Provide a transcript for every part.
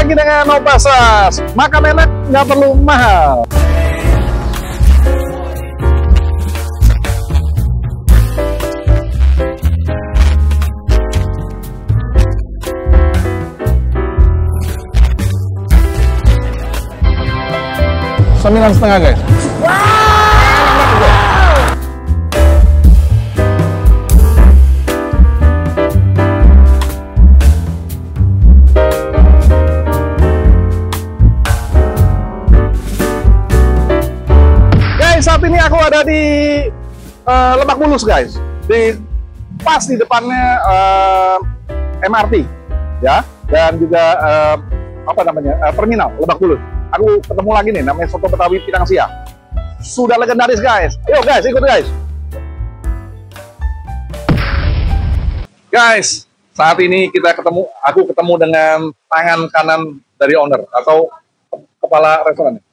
lagi dengan Nopasas. Makan enak, nggak perlu mahal. Sembilan setengah guys. Saat ini aku ada di Lebak Bulus guys, pas di depannya MRT ya, dan juga terminal Lebak Bulus. Aku ketemu lagi nih, namanya Soto Betawi Pinang Sia, sudah legendaris guys. Yuk guys, ikut guys. Guys, saat ini aku ketemu dengan tangan kanan dari owner atau kepala restoran.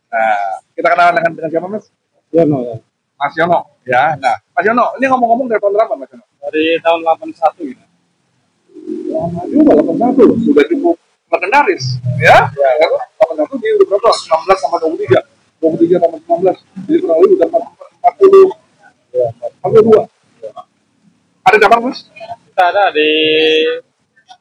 Nah, kita kenalan dengan siapa Mas? Yono, ya. Mas Yono, ya. Nah, Mas Yono, ini ngomong-ngomong dari tahun berapa Mas Yono? Dari tahun 81 gitu. Lama juga 81 loh, sudah cukup legendaris, ya? Ya, 81 dia udah berapa? 19 sama 23, 23 sama 19, jadi kurang lebih udah 40, ya, 42. Ya. Ada cabang Mas? Kita ada di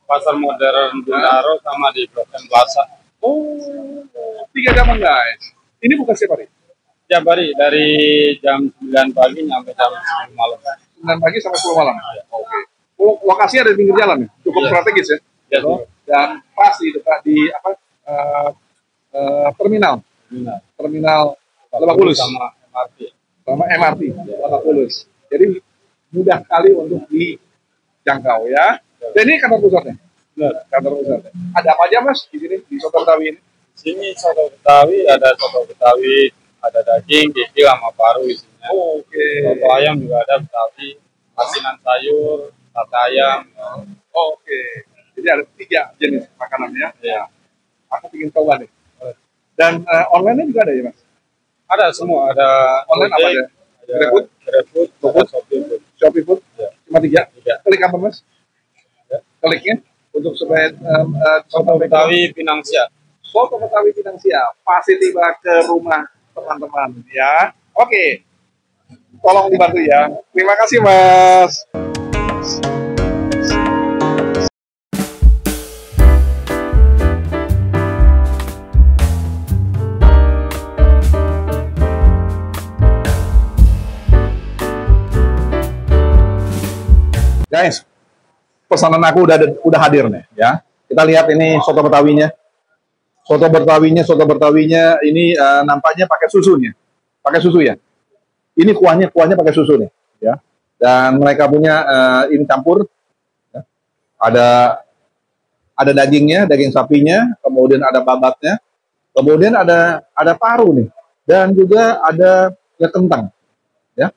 Pasar Modern Bintaro sama di Blok M Plaza. Oh, 3 cabang guys. Ini bukan setiap hari? Tiap hari dari jam 9 pagi sampai jam 10 malam. 9 pagi sampai 10 malam. Ya. Oke. Lokasi ada di pinggir jalan ya, cukup strategis ya. Ya, dan pas di dekat di terminal Lebak Bulus sama MRT Lebak Bulus. Jadi mudah sekali untuk dijangkau ya. Dan ini kantor pusatnya. Kantor pusatnya. Ada apa aja Mas di sini di Soto Betawi ini? Di sini Soto Betawi ada Soto Betawi, ada daging, kikil sama paru isinya. Oke. Soto ayam juga ada Betawi, asinan sayur, sate ayam. Oke. Jadi ada 3 jenis makanannya. Ya. Aku ingin coba nih. Dan online-nya juga ada ya Mas? Ada semua, ada online apa aja? GrabFood, Shopee Food. Ya. Cuma 3. 3. Klik apa Mas? Ya. Kliknya untuk supaya Soto Betawi Pinang Sia. Soto Betawi Pinang Sia pasti tiba ke rumah teman-teman ya. Oke. Tolong dibantu ya. Terima kasih Mas. Guys, pesanan aku udah hadir nih ya. Kita lihat ini soto betawinya. Soto betawinya ini nampaknya pakai susunya. Pakai susu ya. Ini kuahnya pakai susu nih ya. Dan mereka punya ini campur ya. Ada dagingnya, daging sapinya, kemudian ada babatnya. Kemudian ada paru nih dan juga ada kentang ya.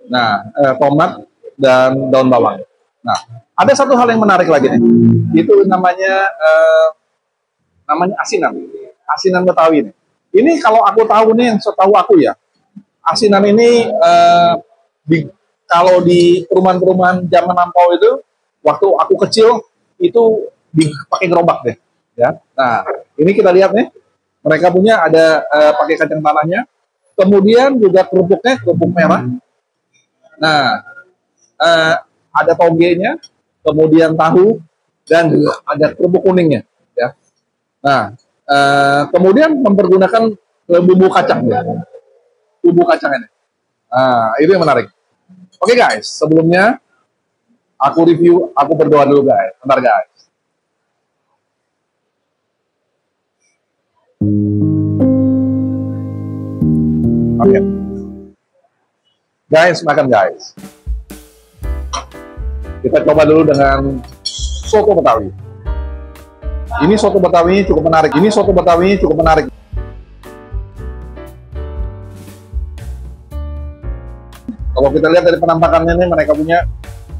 Nah, tomat dan daun bawang. Nah, ada satu hal yang menarik lagi nih. Itu namanya asinan Betawi nih. Ini kalau aku tahu nih, setahu aku ya, asinan ini kalau di perumahan-perumahan zaman lampau itu, waktu aku kecil itu dipakai gerobak deh, ya. Nah, ini kita lihat nih, mereka punya ada pakai kacang tanahnya, kemudian juga kerupuknya kerupuk merah. Nah, ada togenya, kemudian tahu, dan juga ada kerupuk kuningnya, ya. Nah, kemudian mempergunakan bumbu kacang, ya. Bumbu kacang ini. Nah, itu yang menarik. Oke guys, sebelumnya aku review, aku berdoa dulu guys. Bentar guys. Oke. Guys, makan guys. Kita coba dulu dengan soto Betawi. Ini soto Betawi cukup menarik. Kalau kita lihat dari penampakannya nih, mereka punya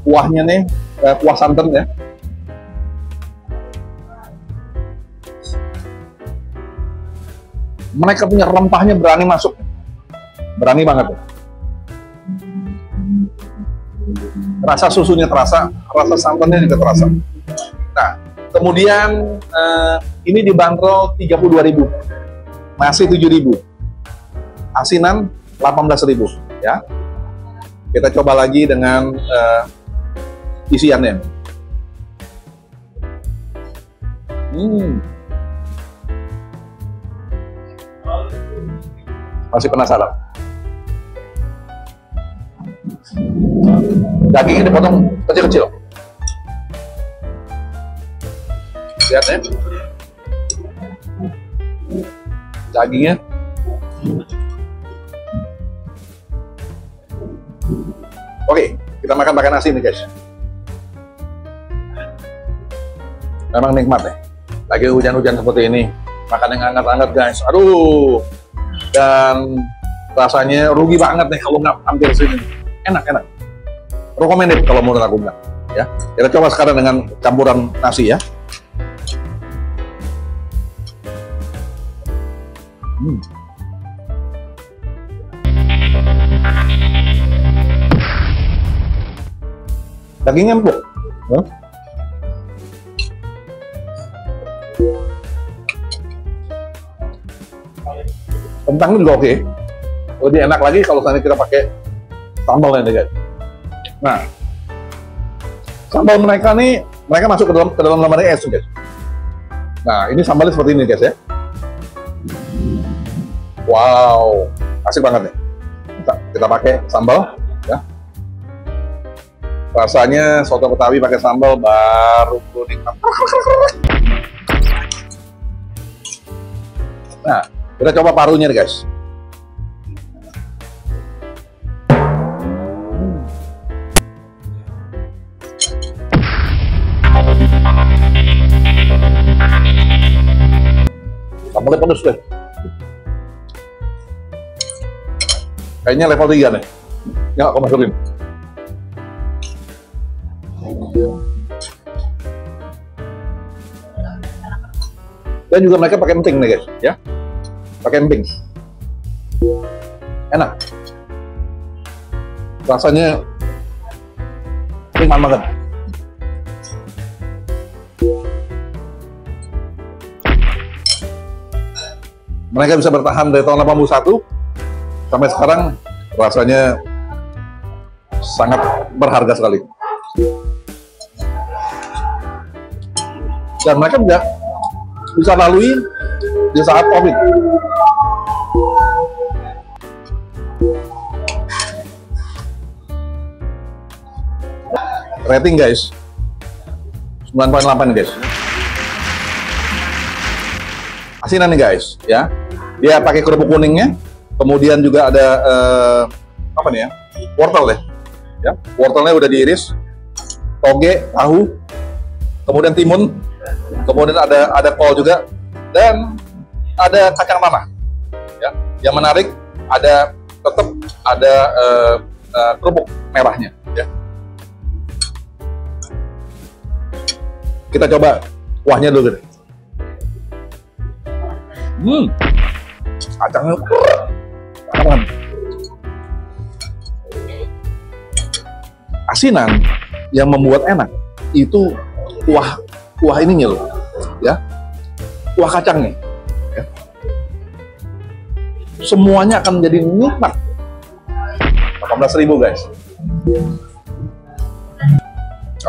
kuahnya nih, kuah santan ya. Mereka punya rempahnya berani masuk. Berani banget ya. Rasa susunya terasa, rasa santannya juga terasa. Nah, kemudian Ini dibanderol 32.000, nasi 7.000, asinan 18.000 ya. Kita coba lagi dengan isiannya. Masih penasaran? Dagingnya dipotong kecil-kecil. Lihat ya. Dagingnya. Oke, kita makan pakai nasi nih guys. Memang nikmat ya. Lagi hujan-hujan seperti ini, makan yang hangat-hangat guys. Aduh. Dan rasanya rugi banget nih kalau nggak hampir sini. Enak. Recommended kalau menurut aku bilang. Ya, kita coba sekarang dengan campuran nasi ya. Dagingnya empuk. Kentangnya juga oke. Lebih enak lagi kalau misalnya kita pakai sambalnya nih guys. Nah, sambal mereka nih, mereka masuk ke dalam lemari es guys. Nah, ini sambalnya seperti ini guys ya. Wow, asik banget nih. Kita pakai sambal ya. Rasanya soto Betawi pakai sambal baru nikmat. Nah, kita coba parunya nih guys. Sambalnya pedes deh. Kayaknya level 3 nih. Ya, aku masukin. Dan juga mereka pakai emping nih guys, ya. Pakai emping. Enak. Rasanya nikmat banget. Mereka bisa bertahan dari tahun 81 sampai sekarang, rasanya sangat berharga sekali. Dan mereka juga bisa lalui di saat COVID. Rating guys, 9.8 guys. Asinan nih guys, ya. Dia pakai kerupuk kuningnya, kemudian juga ada apa nih ya? Wortel deh. Ya, wortelnya udah diiris, toge, tahu, kemudian timun, kemudian ada kol juga, dan ada kacang tanah. Ya, yang menarik tetap ada kerupuk merahnya. Ya. Kita coba kuahnya dulu deh. Kacangnya aman. Asinan yang membuat enak itu kuah ininya loh, ya, kuah kacangnya, ya. Semuanya akan menjadi nikmat. 18.000 guys.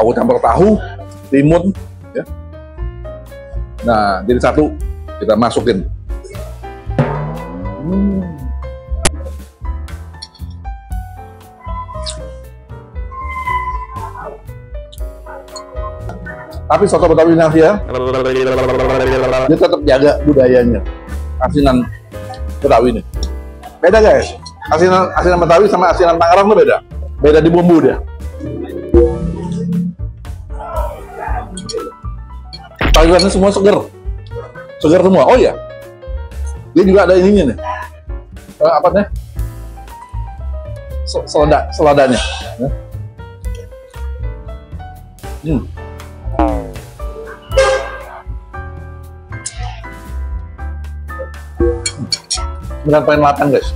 Aku campur tahu, timun, ya. Nah, jadi satu kita masukin. Tapi soto Betawi nasi ya, dia tetap jaga budayanya. Asinan Betawi ini beda guys. Asinan Betawi sama asinan Tangerang tuh beda di bumbu dia. Sayurannya semua seger semua. Oh iya, dia juga ada ininya nih, apa nih, seladanya. Ya. 9.8 guys.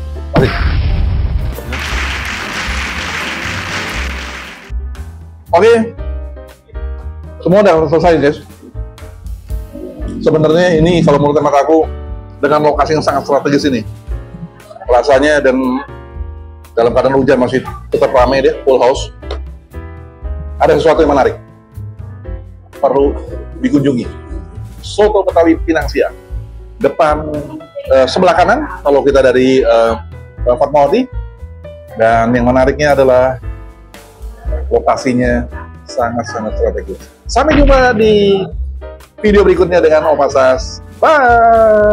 Oke. Semua udah selesai guys. sebenarnya ini kalau menurut hemat aku dengan lokasi yang sangat strategis ini, rasanya dan dalam keadaan hujan masih tetap ramai deh, full house. Ada sesuatu yang menarik, perlu dikunjungi. Soto Betawi Pinang Siang. Depan sebelah kanan kalau kita dari Fatmawati, dan yang menariknya adalah lokasinya sangat-sangat strategis. Sampai jumpa di video berikutnya dengan Om Asas. Bye.